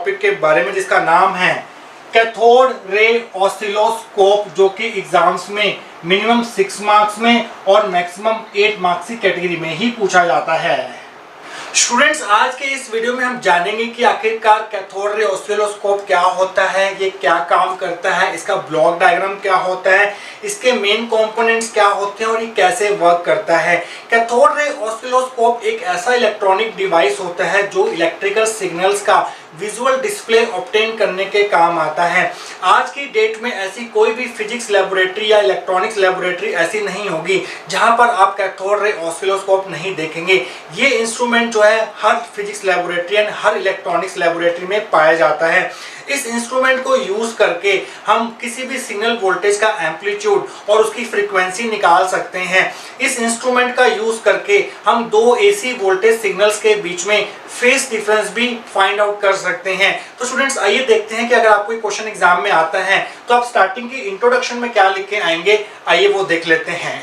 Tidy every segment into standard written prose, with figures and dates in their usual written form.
Topic के बारे में जिसका नाम है कैथोड रे ऑसिलोस्कोप, जो कि एग्जाम्स में मिनिमम 6 मार्क्स में और मैक्सिमम 8 मार्क्स की कैटेगरी में ही पूछा जाता है। स्टूडेंट्स, आज के इस वीडियो में हम जानेंगे कि आखिरकार कैथोड रे ऑसिलोस्कोप क्या होता है, ये क्या काम करता है, इसका ब्लॉक डायग्राम क्या होता है, इसके मेन कंपोनेंट्स क्या होते हैं और ये कैसे वर्क करता है। कैथोड रे ऑसिलोस्कोप एक ऐसा इलेक्ट्रॉनिक डिवाइस होता है जो इलेक्ट्रिकल सिग्नल्स का विजुअल डिस्प्ले ऑब्टेन करने के काम आता है। आज की डेट में ऐसी कोई भी फिजिक्स लेबोरेटरी या इलेक्ट्रॉनिक्स लेबोरेटरी ऐसी नहीं होगी जहां पर आप कैथोड रे ऑसिलोस्कोप नहीं देखेंगे। ये इंस्ट्रूमेंट जो है हर फिजिक्स लेबोरेटरी एंड हर इलेक्ट्रॉनिक्स लेबोरेटरी में पाया जाता है। इस इंस्ट्रूमेंट को यूज करके हम किसी भी सिग्नल वोल्टेज का एम्पलीट्यूड और उसकी फ्रीक्वेंसी निकाल सकते हैं। इस इंस्ट्रूमेंट का यूज करके हम दो एसी वोल्टेज सिग्नल्स के बीच में फेज डिफरेंस भी फाइंड आउट कर सकते हैं। तो स्टूडेंट्स, आइए देखते हैं कि अगर आपको क्वेश्चन एग्जाम में आता है तो आप स्टार्टिंग की इंट्रोडक्शन में क्या लिख के आएंगे। आइए वो देख लेते हैं।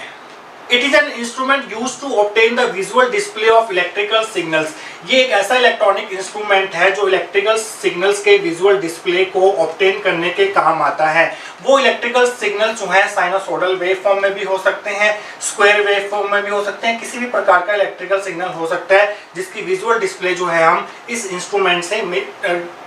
It is an instrument used to obtain the visual display of electrical signals। ये एक ऐसा इलेक्ट्रॉनिक इंस्ट्रूमेंट है जो इलेक्ट्रिकल सिग्नल्स के विजुअल डिस्प्ले को ऑब्टेन करने के काम आता है। वो इलेक्ट्रिकल सिग्नल्स जो है साइनोसॉइडल वेव फॉर्म में भी हो सकते हैं, स्क्वायर वेव फॉर्म में भी हो सकते हैं, किसी भी प्रकार का इलेक्ट्रिकल सिग्नल हो सकता है जिसकी विजुअल डिस्प्ले जो है हम इस इंस्ट्रूमेंट से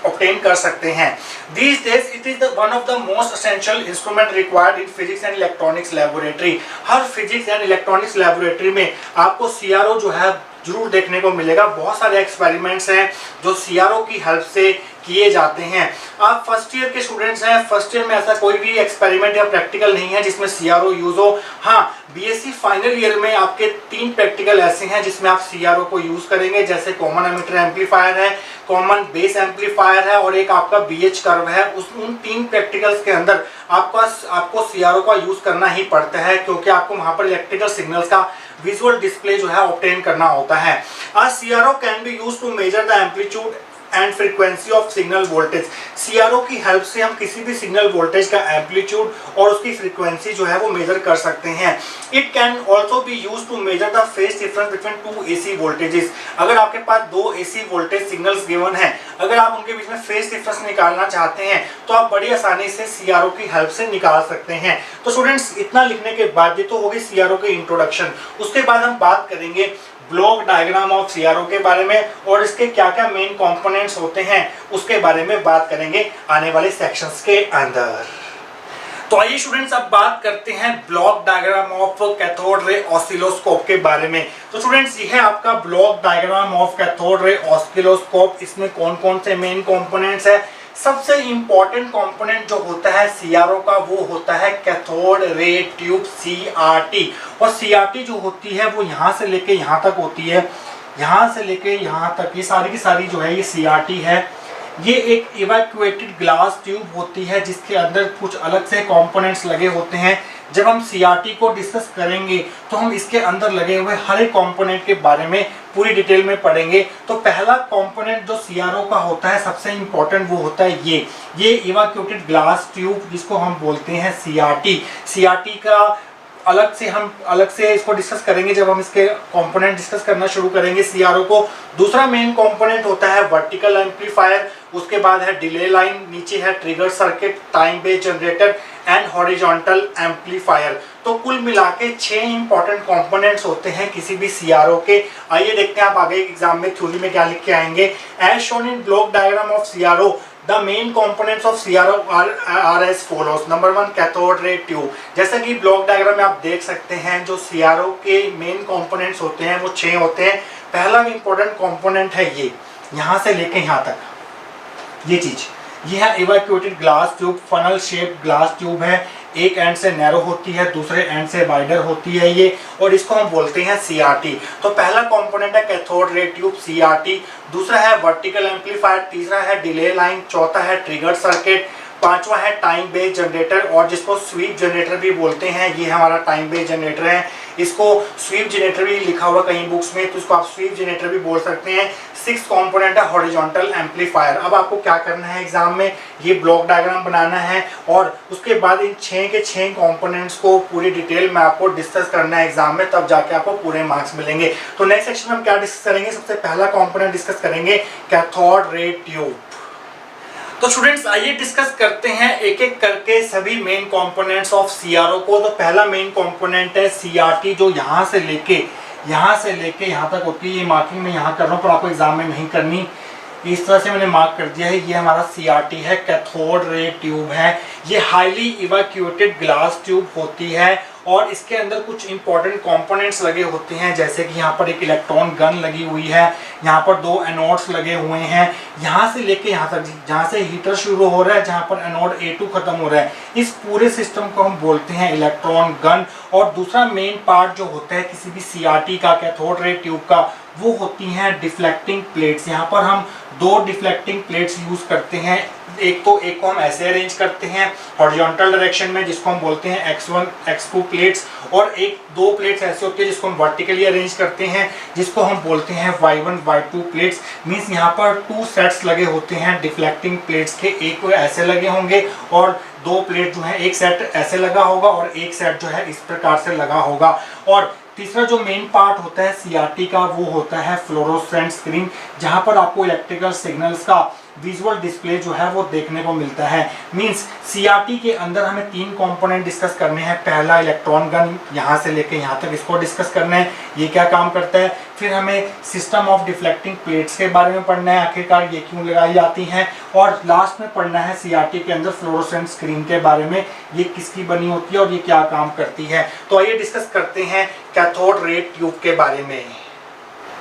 ऑब्टेन कर सकते हैं। These days it is one of the most essential instrument required in physics and electronics laboratory। Her physics and electronics laboratory में आपको सीआरओ जो है जरूर देखने को मिलेगा। बहुत सारे एक्सपेरिमेंट्स हैं जो सीआरओ की हेल्प से किए जाते हैं। आप फर्स्ट ईयर के स्टूडेंट्स हैं, फर्स्ट ईयर में ऐसा कोई भी एक्सपेरिमेंट या प्रैक्टिकल नहीं है जिसमें सीआरओ यूज हो। हाँ, बीएससी फाइनल ईयर में आपके 3 प्रैक्टिकल ऐसे हैं जिसमें आप सीआरओ को यूज करेंगे, जैसे कॉमन एमिटर एम्पलीफायर है, कॉमन बेस एम्पलीफायर है और एक आपका बीएच कर्व है। उन 3 प्रैक्टिकल्स के अंदर आपको सीआरओ का यूज करना ही पड़ता है, क्योंकि आपको वहां पर इलेक्ट्रिकल सिग्नल्स का विजुअल डिस्प्ले जो है ऑब्टेन करना होता है। CRO can be used to measure the amplitude and frequency of signal voltage. CRO की हेल्प से हम किसी भी सिग्नल वोल्टेज का एम्पलीट्यूड और उसकी फ्रीक्वेंसी जो है वो मेजर कर सकते हैं। It can also be use to measure the phase difference between 2 AC voltages. अगर आपके पास 2 एसी वोल्टेज सिग्नल्स गिवन है, अगर आप उनके बीच में फेज डिफरेंस निकालना चाहते हैं तो आप बड़ी आसानी से सीआरओ की हेल्प से निकाल सकते हैं। तो स्टूडेंट्स, इतना लिखने के बाद ये तो होगी सीआरओ की इंट्रोडक्शन। उसके बाद हम बात करेंगे ब्लॉक डायग्राम ऑफ सीआरओ के बारे में और इसके क्या क्या मेन कंपोनेंट्स होते हैं उसके बारे में बात करेंगे आने वाले सेक्शंस के अंदर। तो आइए स्टूडेंट्स, अब बात करते हैं block diagram of cathode ray oscilloscope के बारे में। तो स्टूडेंट्स, ये है आपका block diagram of cathode ray oscilloscope. इसमें कौन कौन से मेन कंपोनेंट्स है। सबसे इंपॉर्टेंट कंपोनेंट जो होता है सीआरओ का वो होता है कैथोड रे ट्यूब, सीआरटी। और सीआरटी जो होती है वो यहाँ से लेके यहाँ तक होती है, यहाँ से लेके यहाँ तक, ये सारी की सारी जो है ये सीआरटी है। ये एक इवैक्यूएटेड ग्लास ट्यूब होती है जिसके अंदर कुछ अलग से कंपोनेंट्स लगे होते हैं। जब हम सीआरटी को डिस्कस करेंगे तो हम इसके अंदर लगे हुए हर एक कंपोनेंट के बारे में पूरी डिटेल में पढ़ेंगे। तो पहला कंपोनेंट जो सीआरओ का होता है सबसे इंपॉर्टेंट वो होता है ये इवैक्यूएटेड ग्लास ट्यूब, जिसको हम बोलते हैं सीआरटी। सीआरटी का हम अलग से इसको डिस्कस करेंगे जब हम इसके कंपोनेंट डिस्कस करना शुरू करेंगे सीआरओ को। दूसरा मेन कंपोनेंट होता है वर्टिकल एम्पलीफायर, उसके बाद है डिले लाइन, नीचे है trigger circuit, time based generator and horizontal amplifier. तो कुल मिला के 6 इंपॉर्टेंट कंपोनेंट्स होते हैं किसी भी सीआरओ के। आइए देखते हैं आप आगे एग्जाम में थ्योरी में क्या लिख के आएंगे। As shown in block diagram of CRO, The main components of CRO are as follows। Number 1, cathode ray tube. जैसा कि ब्लॉक डायग्राम में आप देख सकते हैं जो सीआरओ के मेन कंपोनेंट्स होते हैं वो 6 होते हैं। पहला इंपॉर्टेंट कंपोनेंट है ये, यहाँ से लेके यहाँ तक ये चीज, ये है evacuated glass tube. Funnel shape glass tube है, एक एंड से नैरो होती है, दूसरे एंड से वाइडर होती है ये, और इसको हम बोलते हैं सीआरटी। तो पहला कंपोनेंट है कैथोड रे ट्यूब, सीआरटी। दूसरा है वर्टिकल एम्पलीफायर, तीसरा है डिले लाइन, चौथा है ट्रिगर सर्किट, पांचवा है टाइम बेस्ड जनरेटर और जिसको स्वीप जनरेटर भी बोलते हैं। ये हमारा टाइम बेस्ड जनरेटर है, इसको स्वीप जनरेटर भी लिखा हुआ कहीं बुक्स में, तो इसको आप स्वीप जनरेटर भी बोल सकते हैं। 6th कंपोनेंट है हॉरिजॉन्टल एम्पलीफायर। अब आपको क्या करना है एग्जाम में, ये ब्लॉक डायग्राम बनाना है और उसके बाद इन 6 के 6 कंपोनेंट्स को पूरी डिटेल में आपको डिस्कस करना है एग्जाम में, तब जाके आपको पूरे मार्क्स मिलेंगे। तो नेक्स्ट सेक्शन में हम क्या डिस्कस करेंगे, सबसे पहला कंपोनेंट डिस्कस करेंगे कैथोड रे ट्यूब। तो स्टूडेंट्स आइए डिस्कस करते हैं एक एक करके सभी मेन कंपोनेंट्स ऑफ सीआरओ को। तो पहला मेन कंपोनेंट है सीआरटी, जो यहाँ से लेके यहाँ तक होती है। ये मार्किंग मैं यहाँ कर रहा हूँ पर आपको एग्जाम में नहीं करनी, इस तरह से मैंने मार्क कर दिया है। ये हमारा सीआरटी है, कैथोड रे ट्यूब है। ये हाईली इवैक्यूएटेड ग्लास ट्यूब होती है और इसके अंदर कुछ इंपॉर्टेंट कंपोनेंट्स लगे होते हैं, जैसे कि यहाँ पर एक इलेक्ट्रॉन गन लगी हुई है, यहाँ पर 2 एनोड्स लगे हुए हैं, यहाँ से लेके यहाँ तक जहाँ से हीटर शुरू हो रहा है, जहाँ पर एनोड A2 खत्म हो रहा है, इस पूरे सिस्टम को हम बोलते हैं इलेक्ट्रॉन गन। और दूसरा मेन पार्ट जो होता है किसी भी सीआरटी का, कैथोड रे ट्यूब का, वो होती हैं डिफ्लेक्टिंग प्लेट्स। यहाँ पर हम 2 डिफ्लेक्टिंग प्लेट्स यूज करते हैं। एक को हम ऐसे अरेंज करते हैं हॉरिजॉन्टल डायरेक्शन में, जिसको हम बोलते हैं X1 X2 प्लेट्स, और 2 प्लेट्स ऐसे होती है जिसको हम वर्टिकली अरेंज करते हैं, जिसको हम बोलते हैं Y1 Y2 प्लेट्स। मींस यहाँ पर 2 सेट्स लगे होते हैं डिफ्लेक्टिंग प्लेट्स के, एक ऐसे लगे होंगे और 2 प्लेट जो है, एक सेट ऐसे लगा होगा और एक सेट जो है इस प्रकार से लगा होगा। और तीसरा जो मेन पार्ट होता है सीआरटी का, वो होता है फ्लोरोसेंट स्क्रीन, जहां पर आपको इलेक्ट्रिकल सिग्नल्स का विजुअल डिस्प्ले जो है वो देखने को मिलता है। मींस सीआरटी के अंदर हमें 3 कंपोनेंट डिस्कस करने हैं। पहला इलेक्ट्रॉन गन, यहाँ से लेके यहाँ तक इसको डिस्कस करना है, ये क्या काम करता है। फिर हमें सिस्टम ऑफ डिफ्लेक्टिंग प्लेट्स के बारे में पढ़ना है, आखिरकार ये क्यों लगाई जाती हैं। और लास्ट में पढ़ना है सीआरटी के अंदर फ्लोरोसेंट स्क्रीन के बारे में, ये किसकी बनी होती है और ये क्या काम करती है। तो आइए डिस्कस करते हैं कैथोड रे ट्यूब के बारे में।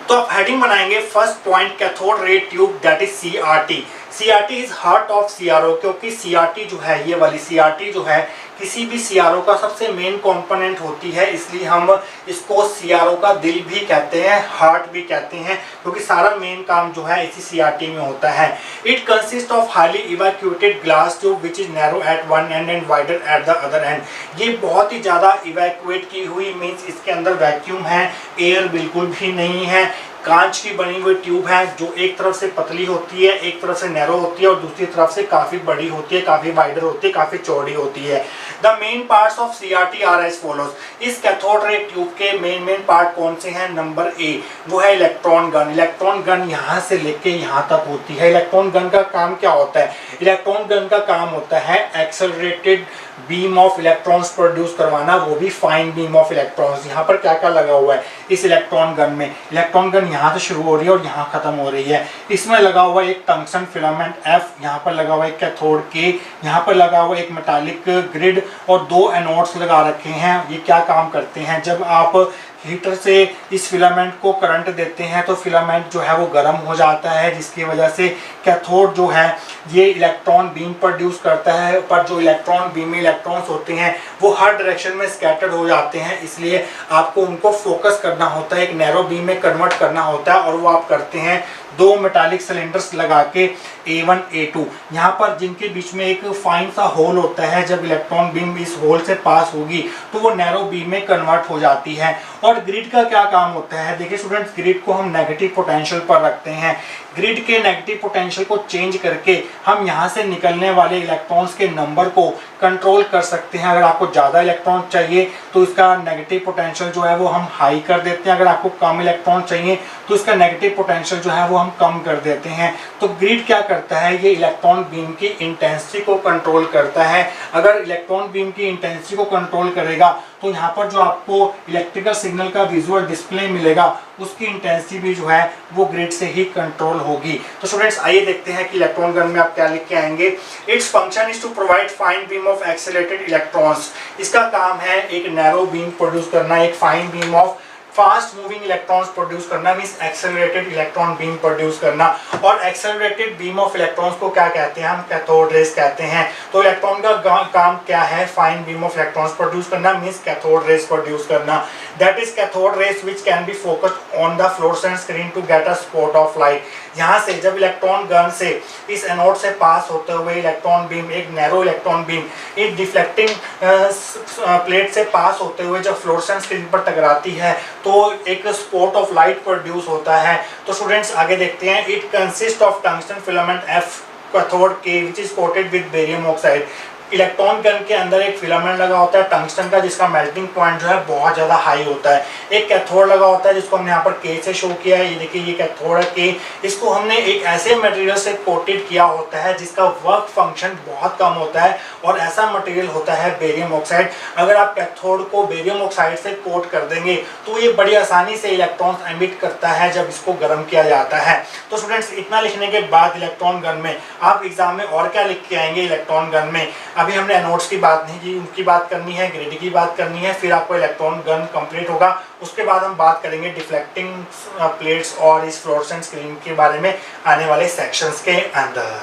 तो आप हेडिंग बनाएंगे first point, cathode ray tube that is CRT. CRT is heart of CRO, क्योंकि सीआरटी जो है, ये वाली सीआरटी जो है किसी भी सीआरओ का सबसे मेन कंपोनेंट होती है, इसलिए हम इसको सीआरओ का दिल भी कहते हैं, हार्ट भी कहते हैं, क्योंकि सारा मेन काम जो है इसी सीआरटी में होता है। It consist of highly evacuated glass tube which is narrow at one end and wider at the other end. ये बहुत ही ज़्यादा इवैक्यूएट की हुई, मीन्स इसके अंदर वैक्यूम है, एयर बिल्कुल भी नहीं है। कांच की बनी हुई ट्यूब है जो एक तरफ से पतली होती है, एक तरफ से नैरो होती है और दूसरी तरफ से काफ़ी बड़ी होती है, काफ़ी वाइडर होती है, काफ़ी चौड़ी होती है। The main parts of CRT are as follows. इस कैथोड रे ट्यूब के मेन पार्ट कौन से हैं। नंबर A वो है इलेक्ट्रॉन गन। इलेक्ट्रॉन गन यहाँ से लेके यहाँ तक होती है। इलेक्ट्रॉन गन का काम क्या होता है। इलेक्ट्रॉन गन का काम होता है accelerated beam of electrons produce करवाना, वो भी फाइन बीम ऑफ इलेक्ट्रॉन्स। यहाँ पर क्या क्या लगा हुआ है इस इलेक्ट्रॉन गन में। इलेक्ट्रॉन गन यहाँ से शुरू हो रही है और यहाँ खत्म हो रही है। इसमें लगा हुआ एक टंगस्टन फिलामेंट F, यहाँ पर लगा हुआ एक कैथोड K, यहाँ पर लगा हुआ एक मेटालिक ग्रिड और 2 एनोड्स लगा रखे हैं। ये क्या काम करते हैं, जब आप हीटर से इस फिलामेंट को करंट देते हैं तो फिलामेंट जो है वो गर्म हो जाता है, जिसकी वजह से कैथोड जो है ये इलेक्ट्रॉन बीम प्रोड्यूस करता है। पर जो इलेक्ट्रॉन बीम में इलेक्ट्रॉन्स होते हैं वो हर डायरेक्शन में स्कैटर्ड हो जाते हैं, इसलिए आपको उनको फोकस करना होता है, एक नैरो बीम में कन्वर्ट करना होता है। और वो आप करते हैं 2 मेटालिक सिलेंडर्स लगा के A1 A2, यहाँ पर जिनके बीच में एक फाइन सा होल होता है। जब इलेक्ट्रॉन बीम इस होल से पास होगी तो वो नैरो बीम में कन्वर्ट हो जाती है। और ग्रिड का क्या काम होता है। देखिए स्टूडेंट्स, ग्रिड को हम नेगेटिव पोटेंशियल पर रखते हैं। ग्रिड के नेगेटिव पोटेंशियल को चेंज करके हम यहाँ से निकलने वाले इलेक्ट्रॉन्स के नंबर को कंट्रोल कर सकते हैं। अगर आपको ज़्यादा इलेक्ट्रॉन चाहिए तो इसका नेगेटिव पोटेंशियल जो है वो हम हाई कर देते हैं। अगर आपको कम इलेक्ट्रॉन चाहिए तो इसका नेगेटिव पोटेंशियल जो है वो हम कम कर देते हैं। तो ग्रिड क्या करता है, ये इलेक्ट्रॉन बीम की इंटेंसिटी को कंट्रोल करता है। अगर इलेक्ट्रॉन बीम की इंटेंसिटी को कंट्रोल करेगा तो यहाँ पर जो आपको इलेक्ट्रिकल सिग्नल का विजुअल डिस्प्ले मिलेगा उसकी इंटेंसिटी भी जो है वो ग्रिड से ही कंट्रोल होगी। तो स्टूडेंट्स आइए देखते हैं कि इलेक्ट्रॉन गन में आप क्या लिख के आएंगे। Its function is to provide fine beam of accelerated electrons. इसका काम है एक नैरो बीम प्रोड्यूस करना, एक fine beam of fast moving electrons produce करना, means accelerated electron beam produce करना। और एक्सेलरेटेड बीम ऑफ इलेक्ट्रॉन्स को क्या कहते हैं, हम कैथोड रेज कहते हैं। तो इलेक्ट्रॉन का काम क्या है, fine beam of electrons produce करना, मींस कैथोड रेज प्रोड्यूस करना। That is cathode rays which can be focused on the fluorescent screen to get a spot of light. यहाँ से जब इलेक्ट्रॉन गन से इस एनोड से पास होते हुए इलेक्ट्रॉन बीम, एक नैरो इलेक्ट्रॉन बीम एक डिफ्लेक्टिंग प्लेट से पास होते हुए जब फ्लोरोसेंट स्क्रीन पर टकराती है तो एक स्पॉट ऑफ लाइट प्रोड्यूस होता है। तो स्टूडेंट्स आगे देखते हैं। It consist of tungsten filament F, cathode K which is coated with barium oxide। Electron gun के अंदर एक फिलामेंट लगा होता है टंगस्टन का, जिसका मेल्टिंग पॉइंट जो है बहुत ज़्यादा हाई होता है। एक कैथोड लगा होता है जिसको हमने यहाँ पर के से शो किया है, ये देखिए ये कैथोड है के। इसको हमने एक ऐसे मटेरियल से कोटेड किया होता है जिसका वर्क फंक्शन बहुत कम होता है, और ऐसा मटेरियल होता है बेरियम ऑक्साइड। अगर आप कैथोड को बेरियम ऑक्साइड से कोट कर देंगे तो ये बड़ी आसानी से इलेक्ट्रॉन्स एमिट करता है जब इसको गर्म किया जाता है। तो स्टूडेंट्स, इतना लिखने के बाद इलेक्ट्रॉन गन में आप एग्जाम में और क्या लिख के आएंगे इलेक्ट्रॉन गन में? अभी हमने एनोड्स की बात नहीं की, उनकी बात करनी है, ग्रिड की बात करनी है, फिर आपको इलेक्ट्रॉन गन कंप्लीट होगा। उसके बाद हम बात करेंगे डिफ्लेक्टिंग प्लेट्स और इस फ्लोरोसेंट स्क्रीन के बारे में आने वाले सेक्शंस के अंदर।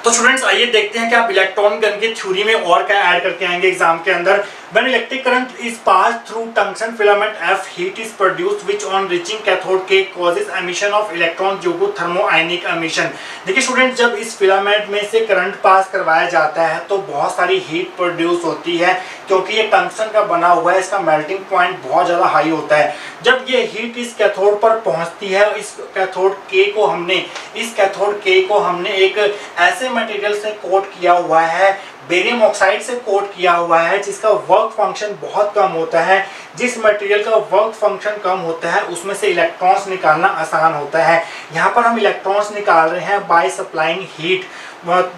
तो स्टूडेंट्स, आइए देखते हैं कि आप इलेक्ट्रॉन गन की थ्योरी में और क्या ऐड करके आएंगे एग्जाम के अंदर। When electric current is passed through tungsten filament F, heat is produced which on reaching cathode K causes emission of electrons due to thermoionic emission। देखिए स्टूडेंट, जब इस फिलामेंट में से करंट पास करवाया जाता है तो बहुत सारी हीट प्रोड्यूस होती है, क्योंकि ये टंगस्टन का बना हुआ है, इसका मेल्टिंग पॉइंट बहुत ज़्यादा हाई होता है। जब ये हीट इस कैथोड पर पहुंचती है, इस कैथोड के को हमने एक ऐसे मटेरियल से कोट किया हुआ है, बेरियम ऑक्साइड से कोट किया हुआ है, जिसका वर्क फंक्शन बहुत कम होता है। जिस मटेरियल का वर्क फंक्शन कम होता है उसमें से इलेक्ट्रॉन्स निकालना आसान होता है। यहाँ पर हम इलेक्ट्रॉन्स निकाल रहे हैं by supplying heat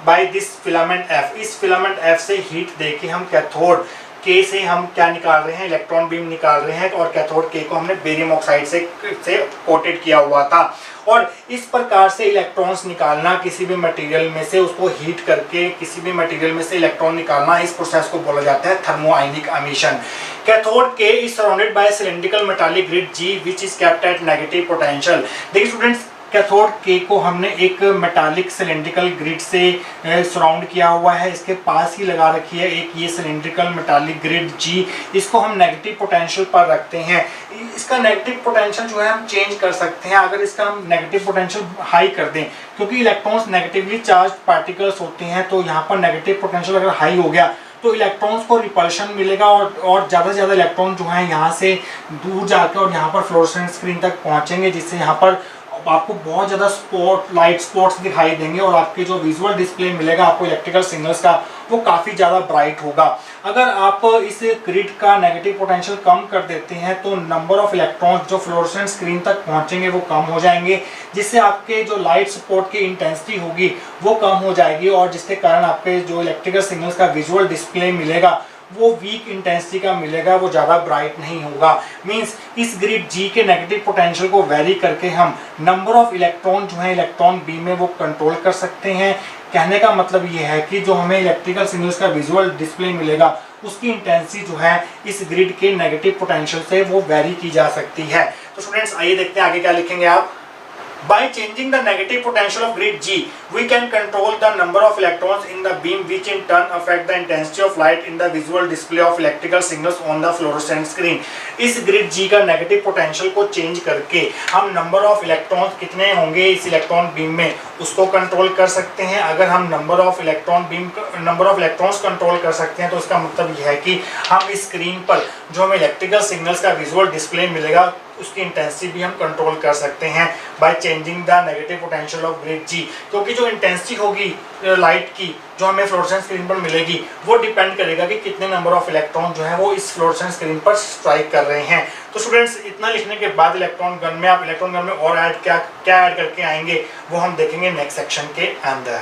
by this filament F. इस फिलामेंट एफ से हीट देके हम कैथोड के से हम क्या निकाल रहे हैं, इलेक्ट्रॉन बीम निकाल रहे हैं, और कैथोड के को हमने बेरियम ऑक्साइड से कोटेड किया हुआ था। और इस प्रकार से इलेक्ट्रॉन्स निकालना, किसी भी मटेरियल में से उसको हीट करके किसी भी मटेरियल में से इलेक्ट्रॉन निकालना, इस प्रोसेस को बोला जाता है थर्मोआयनिक एमिशन। कैथोड के is surrounded by cylindrical metallic grid G which is kept at negative potential. देखिए स्टूडेंट्स, कैथोड के को हमने एक मेटालिक सिलिंड्रिकल ग्रिड से सराउंड किया हुआ है, इसके पास ही लगा रखी है एक ये सिलिंड्रिकल मेटालिक ग्रिड जी। इसको हम नेगेटिव पोटेंशियल पर रखते हैं। इसका नेगेटिव पोटेंशियल जो है हम चेंज कर सकते हैं अगर इसका हम नेगेटिव पोटेंशियल हाई कर दें, क्योंकि इलेक्ट्रॉन्स नेगेटिवली चार्ज पार्टिकल्स होते हैं। तो यहाँ पर नेगेटिव पोटेंशियल अगर हाई हो गया तो इलेक्ट्रॉन्स को रिपल्शन मिलेगा, और ज़्यादा से ज़्यादा इलेक्ट्रॉन जो है यहाँ से दूर जाकर और यहाँ पर फ्लोरोसेंट स्क्रीन तक पहुँचेंगे, जिससे यहाँ पर आपको बहुत ज़्यादा लाइट स्पॉट्स दिखाई देंगे, और आपके जो विजुअल डिस्प्ले मिलेगा आपको इलेक्ट्रिकल सिग्नल्स का, वो काफ़ी ज़्यादा ब्राइट होगा। अगर आप इस ग्रिड का नेगेटिव पोटेंशियल कम कर देते हैं तो नंबर ऑफ इलेक्ट्रॉन्स जो फ्लोरोसेंट स्क्रीन तक पहुंचेंगे वो कम हो जाएंगे, जिससे आपके जो लाइट सपोर्ट की इंटेंसिटी होगी वो कम हो जाएगी, और जिसके कारण आपके जो इलेक्ट्रिकल सिग्नल्स का विजुअल डिस्प्ले मिलेगा वो वीक इंटेंसिटी का मिलेगा, वो ज़्यादा ब्राइट नहीं होगा। मींस इस ग्रिड जी के नेगेटिव पोटेंशियल को वेरी करके हम नंबर ऑफ इलेक्ट्रॉन जो है इलेक्ट्रॉन बीम में वो कंट्रोल कर सकते हैं। कहने का मतलब ये है कि जो हमें इलेक्ट्रिकल सिग्नल्स का विजुअल डिस्प्ले मिलेगा उसकी इंटेंसिटी जो है इस ग्रिड के नेगेटिव पोटेंशियल से वो वेरी की जा सकती है। तो स्टूडेंट्स, आइए देखते हैं आगे क्या लिखेंगे आप। By changing the negative potential of grid G, we can control the number of electrons in the beam, which in turn affect the intensity of light in the visual display of electrical signals on the fluorescent screen। इस grid G का negative potential को change करके हम number of electrons कितने होंगे इस electron beam में उसको control कर सकते हैं। अगर हम number of electrons control कर सकते हैं तो इसका मतलब यह है कि हम इस screen पर जो हमें electrical signals का visual display मिलेगा उसकी इंटेंसिटी भी हम कंट्रोल कर सकते हैं by changing the negative potential of grid G. क्योंकि जो इंटेंसिटी होगी लाइट की जो हमें फ्लोरोसेंट स्क्रीन पर मिलेगी वो डिपेंड करेगा कि कितने नंबर ऑफ इलेक्ट्रॉन जो है वो इस फ्लोरोसेंट स्क्रीन पर स्ट्राइक कर रहे हैं। तो स्टूडेंट्स, इतना लिखने के बाद इलेक्ट्रॉन गन में आप इलेक्ट्रॉन गन में और क्या ऐड करके आएंगे वो हम देखेंगे नेक्स्ट सेक्शन के अंदर।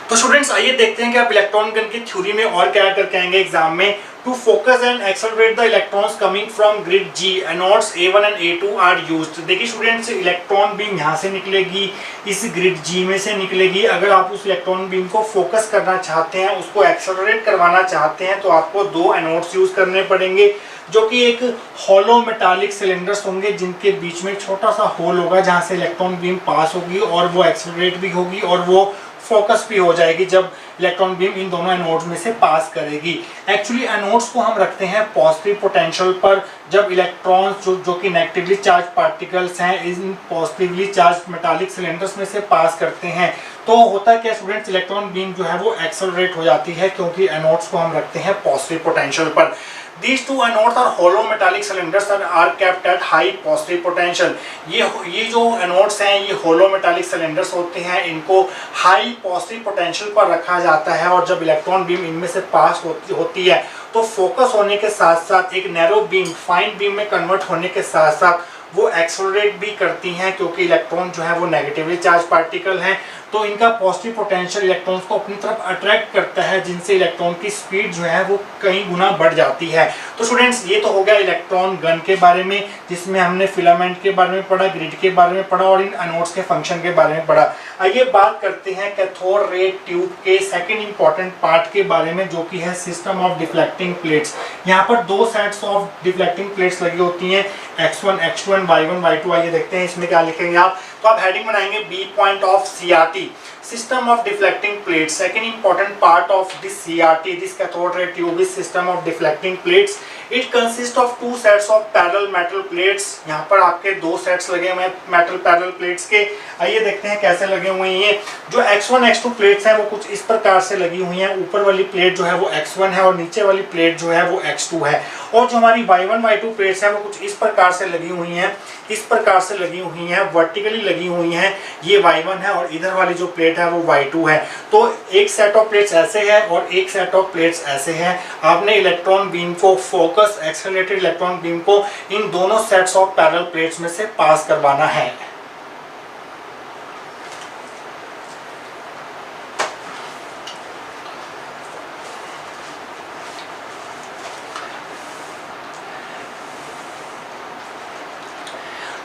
तो स्टूडेंट्स, आइए देखते हैं कि आप इलेक्ट्रॉन गन की थ्योरी में और क्या ऐड करके आएंगे एग्जाम में। To focus and accelerate the electrons coming from grid G, anodes A1 and A2 are used। देखिए स्टूडेंट्स, इलेक्ट्रॉन बीम यहाँ से निकलेगी, इस ग्रिड G में से निकलेगी। अगर आप उस इलेक्ट्रॉन बीम को फोकस करना चाहते हैं, उसको एक्सेलरेट करवाना चाहते हैं, तो आपको दो एनोड्स यूज करने पड़ेंगे, जो कि एक हॉलो मेटालिक सिलेंडर्स होंगे जिनके बीच में एक छोटा सा होल होगा जहाँ से इलेक्ट्रॉन बीम पास होगी, और वो एक्सेलरेट भी होगी और वो फोकस भी हो जाएगी जब इलेक्ट्रॉन बीम इन दोनों एनोड्स में से पास करेगी। एक्चुअली एनोड्स को हम रखते हैं पॉजिटिव पोटेंशियल पर, जब इलेक्ट्रॉन्स जो कि नेगेटिवली चार्ज पार्टिकल्स हैं इन पॉजिटिवली चार्ज मेटालिक सिलेंडर्स में से पास करते हैं, तो होता है क्या स्टूडेंट्स, इलेक्ट्रॉन बीम जो है वो एक्सेलरेट हो जाती है, क्योंकि एनोड्स को हम रखते हैं पॉजिटिव पोटेंशियल पर। These two anodes are hollow metallic cylinders and are kept at high positive potential. ये जो एनोड्स हैं ये होलो मेटालिक सिलेंडर्स होते हैं, इनको हाई पॉजिटिव पोटेंशियल पर रखा जाता है और जब इलेक्ट्रॉन बीम इनमें से पास होती है तो फोकस होने के साथ साथ एक नैरो बीम फाइन बीम में कन्वर्ट होने के साथ साथ वो एक्सेलरेट भी करती हैं, क्योंकि इलेक्ट्रॉन जो है वो नेगेटिवली चार्ज पार्टिकल हैं, तो इनका पॉजिटिव पोटेंशियल इलेक्ट्रॉन्स को अपनी तरफ अट्रैक्ट करता है, जिनसे इलेक्ट्रॉन की स्पीड जो है वो कई गुना बढ़ जाती है। तो स्टूडेंट्स ये तो हो गया इलेक्ट्रॉन गन के बारे में, जिसमें हमने फिलामेंट के बारे में पढ़ा, ग्रिड के बारे में पढ़ा और इन एनोड्स के फंक्शन के बारे में पढ़ा। आइए बात करते हैं कैथोड रे ट्यूब के सेकेंड इंपॉर्टेंट पार्ट के बारे में, जो कि है सिस्टम ऑफ डिफ्लेक्टिंग प्लेट्स। यहाँ पर दो सेट्स ऑफ डिफ्लेक्टिंग प्लेट्स लगी होती हैं, X1 X2 and Y1 Y2। आइए देखते हैं इसमें क्या लिखेंगे आप। तो आप हेडिंग बनाएंगे B point of CRT, system of deflecting plates. Second important part of this CRT, this cathode ray tube is system of deflecting plates. It consists of two sets of parallel metal plates. यहाँ पर आपके दो sets लगे हुए हैं metal parallel plates के। आइए देखते हैं कैसे लगे हुए हैं ये। जो X1 X2 प्लेट्स हैं वो कुछ इस प्रकार से लगी हुई हैं। ऊपर वाली प्लेट जो है वो X1 है और नीचे वाली प्लेट जो है वो X2 है। और जो हमारी Y1 Y2 प्लेट्स हैं वो कुछ इस प्रकार से लगी हुई हैं, इस प्रकार से लगी हुई हैं, वर्टिकली लगी हुई हैं। ये Y1 है और इधर वाली जो प्लेट है वो Y2 है। तो एक सेट ऑफ प्लेट्स ऐसे है और एक सेट ऑफ प्लेट्स ऐसे है। आपने इलेक्ट्रॉन बीम को फोकस एक्सेलरेटेड इलेक्ट्रॉन बीम को इन दोनों सेट्स ऑफ पैरेलल प्लेट्स में से पास करवाना है।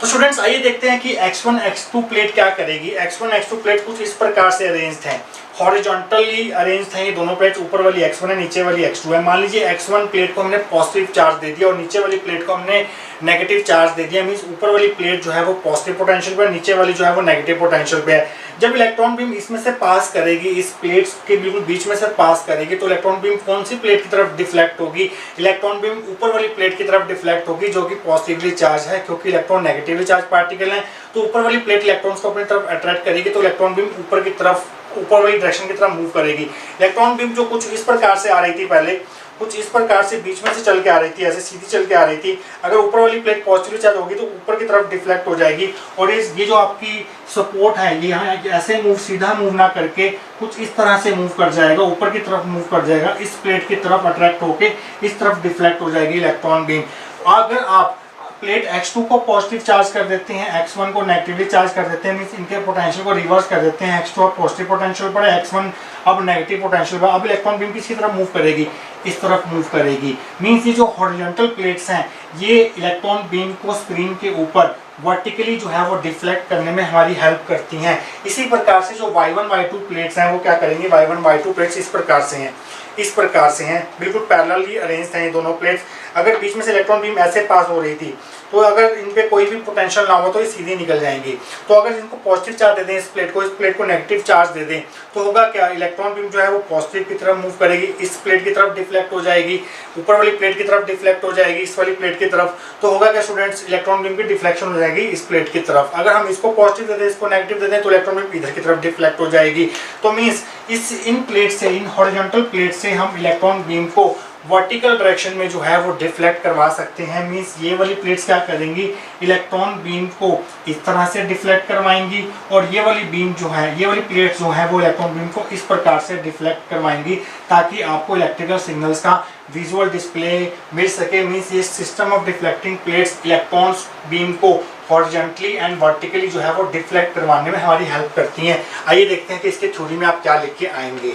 तो स्टूडेंट्स आइए देखते हैं कि X1 X2 प्लेट क्या करेगी। X1 X2 प्लेट कुछ इस प्रकार से अरेंज्ड है, हॉरिजॉन्टली अरेंज्ड है। ये दोनों प्लेट्स, ऊपर वाली X1 है, नीचे वाली X2 है। मान लीजिए X1 प्लेट को हमने पॉजिटिव चार्ज दे दिया और नीचे वाली प्लेट को हमने नेगेटिव चार्ज दे दिया। मींस ऊपर वाली प्लेट जो है वो पॉजिटिव पोटेंशियल पे है, नीचे वाली जो है वो नेगेटिव पोटेंशियल पे है। जब इलेक्ट्रॉन बीम इसमें से पास करेगी, इस प्लेट्स के बिल्कुल बीच में से पास करेगी, तो इलेक्ट्रॉन बीम कौन सी प्लेट की तरफ डिफ्लेक्ट होगी? इलेक्ट्रॉन बीम ऊपर वाली प्लेट की तरफ डिफ्लेक्ट होगी, जो कि पॉजिटिवली चार्ज है, क्योंकि इलेक्ट्रॉन नेगेटिवली चार्ज पार्टिकल है। तो ऊपर वाली प्लेट इलेक्ट्रॉन्स को अपनी तरफ अट्रैक्ट करेगी, तो इलेक्ट्रॉन बीम ऊपर की तरफ, ऊपर वाली डायरेक्शन की तरफ मूव करेगी। इलेक्ट्रॉन बीम जो कुछ इस प्रकार से आ रही थी, पहले कुछ इस प्रकार से बीच में से चल के आ रही थी, ऐसे सीधी चल के आ रही थी। अगर ऊपर वाली प्लेट पॉजिटिव चार्ज होगी तो ऊपर की तरफ डिफ्लेक्ट हो जाएगी और ये जो आपकी सपोर्ट है ये यहाँ ऐसे मूव, सीधा मूव ना करके कुछ इस तरह से मूव कर जाएगा, ऊपर की तरफ मूव कर जाएगा, इस प्लेट की तरफ अट्रैक्ट होके इस तरफ डिफ्लेक्ट हो जाएगी इलेक्ट्रॉन बीम। अगर आप प्लेट X2 को पॉजिटिव चार्ज कर देते हैं, X1 को नेगेटिवली चार्ज कर देते हैं, मींस इनके पोटेंशियल को रिवर्स कर देते हैं। X2 अब पॉजिटिव पोटेंशियल पर है, X1 अब नेगेटिव पोटेंशियल पर। अब इलेक्ट्रॉन बीम किसी तरफ मूव करेगी, इस तरफ मूव करेगी। मींस ये जो हॉरिजॉन्टल प्लेट्स हैं ये इलेक्ट्रॉन बीम को स्क्रीन के ऊपर वर्टिकली जो है वो डिफ्लेक्ट करने में हमारी हेल्प करती हैं। इसी प्रकार से जो Y1 Y2 प्लेट्स हैं वो क्या करेंगे? Y1 Y2 प्लेट्स इस प्रकार से हैं, इस प्रकार से हैं, बिल्कुल पैरेलली अरेंज्ड हैं ये दोनों प्लेट्स। अगर बीच में से इलेक्ट्रॉन बीम ऐसे पास हो रही थी तो अगर इन पे कोई भी पोटेंशियल ना हो तो ये सीधी निकल जाएंगी। तो अगर इनको पॉजिटिव चार्ज दे दें, इस प्लेट को नेगेटिव चार्ज दे दें, तो होगा क्या? इलेक्ट्रॉन बीम जो है वो पॉजिटिव की तरफ मूव करेगी, इस प्लेट की तरफ डिफ्लेक्ट हो जाएगी, ऊपर वाली प्लेट की तरफ डिफ्लेक्ट हो जाएगी, इस वाली प्लेट की तरफ। तो होगा क्या स्टूडेंट्स? इलेक्ट्रॉन बीम की डिफ्लेक्शन हो जाएगी इस प्लेट की तरफ। अगर हम इसको पॉजिटिव दे दें, इसको नेगेटिव दे दें, तो इलेक्ट्रॉन बीम इधर की तरफ डिफ्लेक्ट हो जाएगी। तो मीन्स इन प्लेट से, इन हॉरिजॉन्टल प्लेट से हम इलेक्ट्रॉन बीम को वर्टिकल डायरेक्शन में जो है वो डिफ्लेक्ट करवा सकते हैं। मींस ये वाली प्लेट्स क्या करेंगी? इलेक्ट्रॉन बीम को इस तरह से डिफ्लेक्ट करवाएंगी और ये वाली बीम जो है, ये वाली प्लेट्स जो है वो इलेक्ट्रॉन बीम को इस प्रकार से डिफ्लेक्ट करवाएंगी, ताकि आपको इलेक्ट्रिकल सिग्नल्स का विजुअल डिस्प्ले मिल सके। मींस ये system of deflecting plates electrons beam को हॉरिजॉन्टली एंड वर्टिकली जो है वो डिफ्लेक्ट करवाने में हमारी हेल्प करती हैं। आइए देखते हैं कि इसके थ्योरी में आप क्या लिख के आएंगे।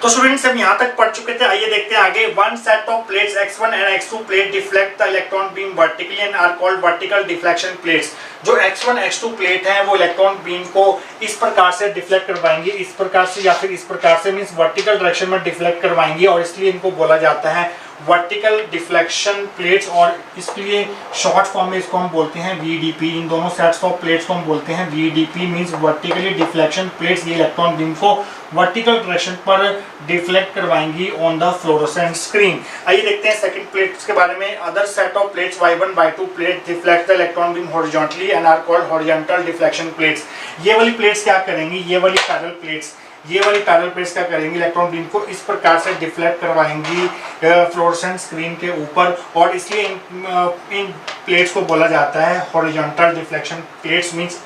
तो स्टूडेंट्स हम यहाँ तक पढ़ चुके थे। आइए देखते हैं आगे। One set of plates X1 and X2 plate deflect the electron beam vertically and are called vertical deflection plates. जो X1 X2 प्लेट है वो इलेक्ट्रॉन बीम को इस प्रकार से डिफ्लेक्ट करवाएंगे, इस प्रकार से या फिर इस प्रकार से, मींस वर्टिकल डायरेक्शन में डिफ्लेक्ट करवाएंगी और इसलिए इनको बोला जाता है वर्टिकल डिफ्लेक्शन प्लेट्स। और इसलिए शॉर्ट फॉर्म में इसको हम बोलते हैं VDP। इन दोनों सेट्स ऑफ प्लेट्स को हम बोलते हैं VDP, means vertically deflection plates. ये इलेक्ट्रॉन बीम को वर्टिकल डायरेक्शन पर डिफ्लेक्ट करवाएंगी ऑन द फ्लोरोसेंट स्क्रीन। आइए देखते हैं सेकंड प्लेट्स के बारे में। Other set of plates Y1 Y2 plate deflect the electron beam horizontally and are called horizontal deflection plates. ये वाली प्लेट्स क्या करेंगी? ये वाली पैरेलल प्लेट्स ये वाली पैरेलल प्लेट्स क्या करेंगी, इलेक्ट्रॉन बीम को इस प्रकार से डिफ्लेक्ट करवाएंगी फ्लोरोसेंट स्क्रीन के ऊपर, और इसलिए इन प्लेट्स को बोला जाता है horizontal deflection plates, means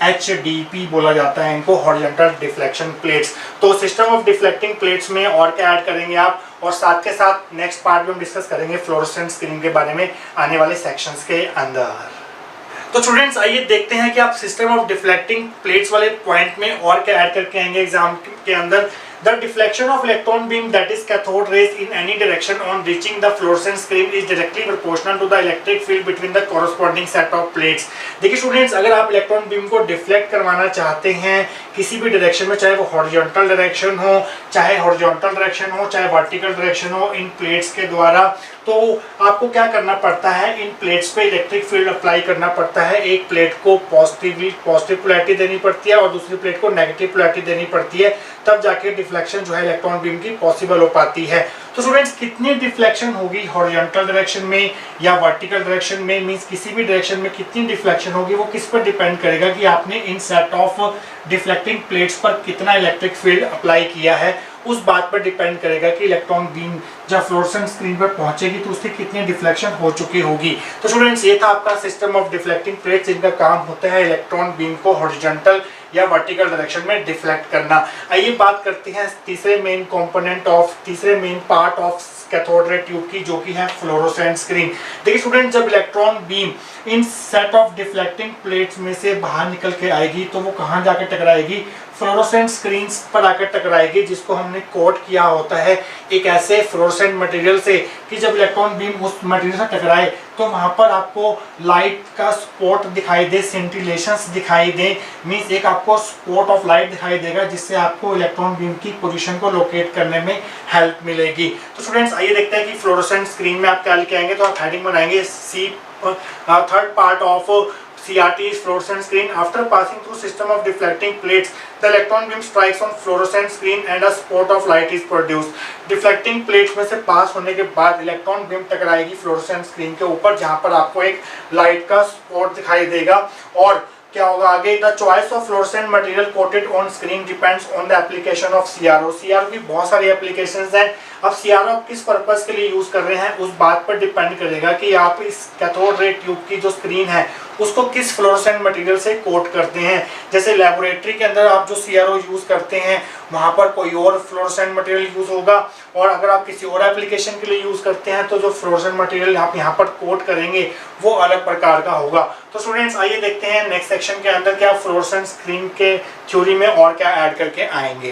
HDP बोला जाता है इनको, हॉरिजॉन्टल डिफ्लेक्शन प्लेट्स। तो सिस्टम ऑफ डिफ्लेक्टिंग प्लेट्स में और क्या ऐड करेंगे आप, और साथ के साथ नेक्स्ट पार्ट में हम डिस्कस करेंगे फ्लोरोसेंट स्क्रीन के बारे में आने वाले सेक्शंस के अंदर। तो स्टूडेंट्स आइए देखते हैं कि आप सिस्टम ऑफ डिफ्लेक्टिंग प्लेट्स वाले पॉइंट में और क्या ऐड करके आएंगे एग्जाम के अंदर। The deflection of electron beam, that is cathode rays, in any direction on reaching the fluorescent screen is directly proportional to the electric field between the corresponding set of plates। देखिए students, अगर आप electron beam को deflect करवाना चाहते हैं किसी भी direction में, चाहे वो हॉरिजॉन्टल डायरेक्शन हो, चाहे वर्टिकल डायरेक्शन हो, इन प्लेट्स के द्वारा, तो आपको क्या करना पड़ता है, इन प्लेट्स पे इलेक्ट्रिक फील्ड अप्लाई करना पड़ता है। एक प्लेट को पॉजिटिव पोलैरिटी देनी पड़ती है और दूसरी प्लेट को नेगेटिव पोलैरिटी देनी पड़ती है, तब जाके डिफ्लेक्शन जो है इलेक्ट्रॉन बीम की पॉसिबल हो पाती है। तो स्टूडेंट्स, कितनी डिफ्लेक्शन होगी हॉरिजॉन्टल डायरेक्शन में या वर्टिकल डायरेक्शन में, मींस किसी भी डायरेक्शन में कितनी डिफ्लेक्शन होगी, वो किस पर डिपेंड करेगा कि आपने इन सेट ऑफ डिफ्लेक्टिंग प्लेट्स पर कितना इलेक्ट्रिक फील्ड अप्लाई किया है। उस बात पर डिपेंड करेगा कि इलेक्ट्रॉन बीम जब फ्लोरोसेंट स्क्रीन पर पहुंचेगी तो उसकी कितनी डिफ्लेक्शन हो चुकी होगी। तो स्टूडेंट्स, ये था आपका सिस्टम ऑफ डिफ्लेक्टिंग प्लेट्स, जिनका काम होता है इलेक्ट्रॉन बीम को हॉरिजॉन्टल या वर्टिकल डायरेक्शन में डिफ्लेक्ट करना। आइए बात करते हैं तीसरे main part of cathode ray tube की, जो कि है फ्लोरोसेंट स्क्रीन। देखिए स्टूडेंट, जब electron beam in set of deflecting plates में से बाहर निकल के आएगी तो वो कहाँ जाकर टकराएगी, फ्लोरोसेंट स्क्रीन पर आकर टकराएगी, जिसको हमने कोट किया होता है एक ऐसे फ्लोरोसेंट मटेरियल से कि जब इलेक्ट्रॉन बीम उस मटेरियल से टकराए तो वहां पर आपको लाइट का स्पॉट दिखाई दे, सेंटिलेशंस दिखाई दे, मींस एक आपको स्पॉट ऑफ लाइट दिखाई देगा, जिससे आपको इलेक्ट्रॉन बीम की पोजीशन को लोकेट करने में हेल्प मिलेगी। तो स्टूडेंट्स, आइए देखते हैं कि फ्लोरोसेंट स्क्रीन में आप क्या लिखे आएंगे। तो आप हेडिंग बनाएंगे third part of CRT is fluorescent screen. After passing through system of deflecting plates, the electron beam strikes on fluorescent screen and a spot of light is produced. Deflecting plates में से पास होने के बाद electron beam टकराएगी fluorescent screen के ऊपर, जहां पर आपको एक लाइट का स्पॉट दिखाई देगा। और क्या होगा आगे, the choice of fluorescent material coated on screen depends on the application of CRO। CRO की बहुत सारी एप्लीकेशंस हैं। अब CRO आप किस पर्पस के लिए यूज कर रहे हैं उस बात पर डिपेंड करेगा कि आप इस कैथोड रे ट्यूब की जो स्क्रीन है उसको किस फ्लोरोसेंट मटेरियल से कोट करते हैं। जैसे लेबोरेटरी के अंदर आप जो CRO यूज करते हैं वहां पर कोई और फ्लोरोसेंट मटेरियल यूज होगा, और अगर आप किसी और एप्लीकेशन के लिए यूज करते हैं तो जो फ्लोरोसेंट मटेरियल आप यहाँ पर कोट करेंगे वो अलग प्रकार का होगा। तो स्टूडेंट्स, आइए देखते हैं नेक्स्ट सेक्शन के अंदर क्या फ्लोरोसेंट स्क्रीन के थ्योरी में और क्या ऐड करके आएंगे।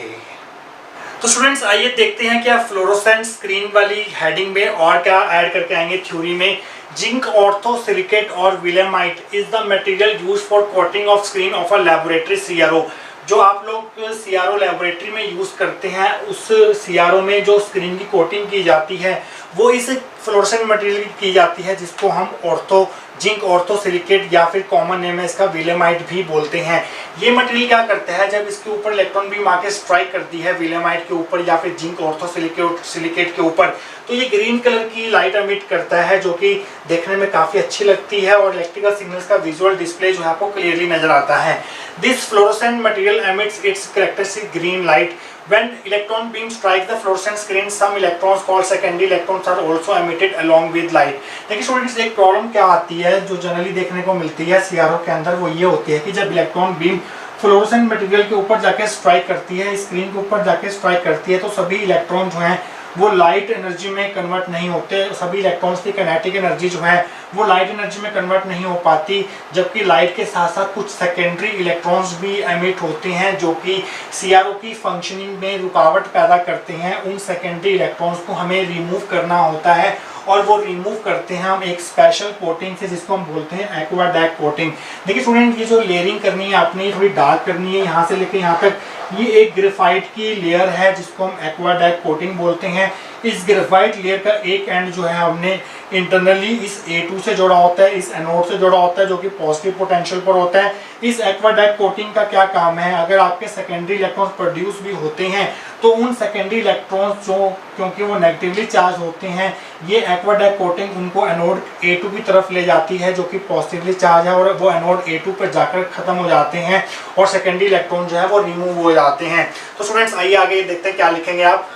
तो स्टूडेंट्स, आइए देखते हैं क्या फ्लोरोसेंट स्क्रीन वाली हेडिंग में और क्या ऐड करके आएंगे थ्योरी में। जिंक ऑर्थोसिलिकेट और willemite is the material used for coating of screen of a laboratory CRO। जो आप लोग CRO लेबोरेटरी में यूज करते हैं, उस CRO में जो स्क्रीन की कोटिंग की जाती है वो इस फ्लोरोसेंट मटेरियल की जाती है, जिसको हम जिंक ऑर्थोसिलिकेट या फिर कॉमन नेम है इसका विलेमाइट भी बोलते हैं। ये मटेरियल क्या करता है, जब इसके ऊपर इलेक्ट्रॉन बीम आके स्ट्राइक करती है विलेमाइट के ऊपर या फिर जिंक ऑर्थोसिलिकेट के ऊपर, तो ये ग्रीन कलर की लाइट एमिट करता है, जो कि देखने में काफी अच्छी लगती है और इलेक्ट्रिकल सिग्नल्स का विजुअल डिस्प्ले जो है आपको क्लियरली नजर आता है। This fluorescent material emits its characteristic green light. When electron beam strikes the fluorescent screen, some electrons called secondary electrons are also emitted along with light। देखिए students, एक problem क्या आती है जो जनरली देखने को मिलती है CRO के अंदर, वो ये होती है कि जब इलेक्ट्रॉन बीम फ्लोरोसेंट मटेरियल के ऊपर जाके स्ट्राइक करती है, स्क्रीन के ऊपर जाके स्ट्राइक करती है, तो सभी इलेक्ट्रॉन जो हैं वो लाइट एनर्जी में कन्वर्ट नहीं होते। सभी इलेक्ट्रॉन्स की काइनेटिक एनर्जी जो है वो लाइट एनर्जी में कन्वर्ट नहीं हो पाती, जबकि लाइट के साथ साथ कुछ सेकेंडरी इलेक्ट्रॉन्स भी एमिट होते हैं जो कि CRO की फंक्शनिंग में रुकावट पैदा करते हैं। उन सेकेंडरी इलेक्ट्रॉन्स को हमें रिमूव करना होता है, और वो रिमूव करते हैं हम एक स्पेशल कोटिंग से, जिसको हम बोलते हैं एक्वा डैक कोटिंग। देखिए स्टूडेंट, ये जो लेयरिंग करनी है आपने थोड़ी डार्क करनी है, यहाँ से लेकर यहाँ तक ये एक ग्रेफाइट की लेयर है जिसको हम एक्वा डैक कोटिंग बोलते हैं। इस ग्रेफाइट लेयर का एक एंड जो है हमने इंटरनली इस A2 से जोड़ा होता है, इस एनोड से जोड़ा होता है जो कि पॉजिटिव पोटेंशियल पर होता है। इस एक्वा डैक कोटिंग का क्या काम है, अगर आपके सेकेंडरी इलेक्ट्रॉन्स प्रोड्यूस भी होते हैं तो उन सेकेंडरी इलेक्ट्रॉन्स जो क्योंकि वो नेगेटिवली चार्ज होते हैं, ये एक्वा डैक कोटिंग उनको एनोड A2 की तरफ ले जाती है जो कि पॉजिटिवली चार्ज है, और वो एनोड A2 पर जाकर खत्म हो जाते हैं और सेकेंडरी इलेक्ट्रॉन जो है वो रिमूव हो हो जाते हैं। तो स्टूडेंट्स आइए आगे देखते हैं क्या लिखेंगे आप।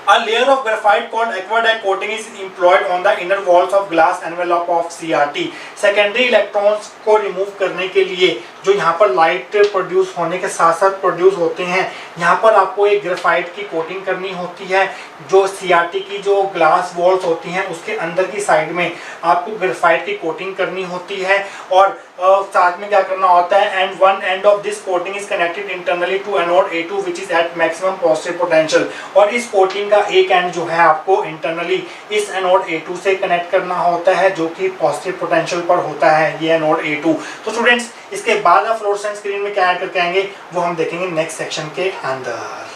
A layer of graphite called aqueduct coating is employed on the inner walls of glass envelope of CRT. Secondary electrons को रिमूव करने के लिए जो यहाँ पर लाइट प्रोड्यूस होने के साथ साथ प्रोड्यूस होते हैं, यहाँ पर आपको एक ग्रेफाइट की कोटिंग करनी होती है। जो CRT की जो ग्लास वॉल्स होती हैं उसके अंदर की साइड में आपको ग्रेफाइट की कोटिंग करनी होती है और साथ में क्या करना होता है, and one end of this coating is connected internally to anode A2 which is at maximum positive potential. और इस कोटिंग का एक एंड जो है आपको इंटरनली इस एनोड A2 से कनेक्ट करना होता है जो कि पॉजिटिव पोटेंशियल पर होता है ये एनोड A2। तो स्टूडेंट्स इसके बाद आप फ्लोरोसेंट स्क्रीन में क्या ऐड करके आएंगे वो हम देखेंगे नेक्स्ट सेक्शन के अंदर।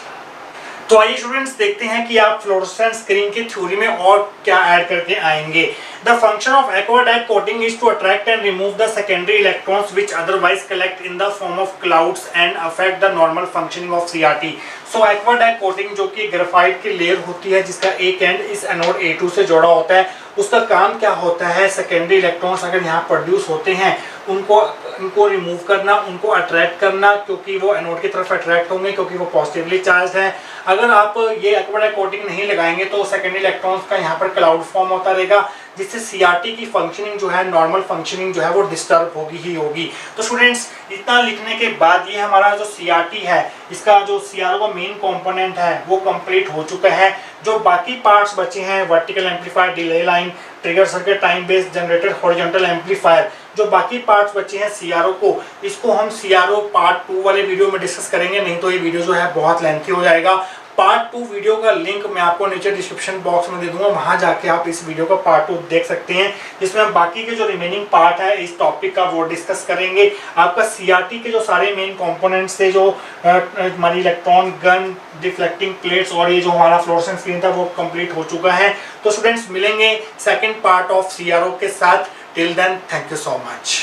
तो आइए स्टूडेंट्स देखते हैं कि आप फ्लोरोसेंट स्क्रीन की थ्योरी में और क्या ऐड करके आएंगे। The function of aqueduct coating is to attract and remove the secondary electrons which otherwise collect in the form of clouds and affect the normal functioning of CRT. So aqueduct coating जो कि graphite की layer होती है जिसका एक and इस anode A2 से जुड़ा होता है, उसका काम क्या होता है, सेकेंडरी इलेक्ट्रॉन्स अगर यहाँ प्रोड्यूस होते हैं उनको रिमूव करना, उनको अट्रैक्ट करना, क्योंकि वो एनोड की तरफ अट्रैक्ट होंगे क्योंकि वो पॉजिटिवली चार्ज है। अगर आप ये aqueduct कोटिंग नहीं लगाएंगे तो सेकेंडरी इलेक्ट्रॉन्स का यहाँ पर क्लाउड फॉर्म होता रहेगा जिससे CRT की फंक्शनिंग जो है, नॉर्मल फंक्शनिंग जो है वो डिस्टर्ब होगी ही होगी। तो स्टूडेंट्स इतना लिखने के बाद ये हमारा जो CRT है, इसका जो CRO का मेन कंपोनेंट है वो कंप्लीट हो चुका है। जो बाकी पार्ट्स बचे हैं, vertical amplifier, delay line, trigger circuit, time based generator, horizontal amplifier, जो बाकी पार्ट्स बचे हैं CRO को, इसको हम CRO पार्ट 2 वाले वीडियो में डिस्कस करेंगे, नहीं तो ये वीडियो जो है बहुत लेंथी हो जाएगा। पार्ट 2 वीडियो का लिंक मैं आपको नीचे डिस्क्रिप्शन बॉक्स में दे दूंगा, वहां जाके आप इस वीडियो का पार्ट 2 देख सकते हैं जिसमें हम बाकी के जो रिमेनिंग पार्ट है इस टॉपिक का वो डिस्कस करेंगे। आपका CRT के जो सारे मेन कंपोनेंट्स थे, जो हमारी इलेक्ट्रॉन गन, डिफ्लेक्टिंग प्लेट्स और ये जो हमारा फ्लोरोसेंट स्क्रीन था वो कंप्लीट हो चुका है। तो स्टूडेंट्स मिलेंगे सेकेंड पार्ट ऑफ CRO के साथ। Till then thank you so much.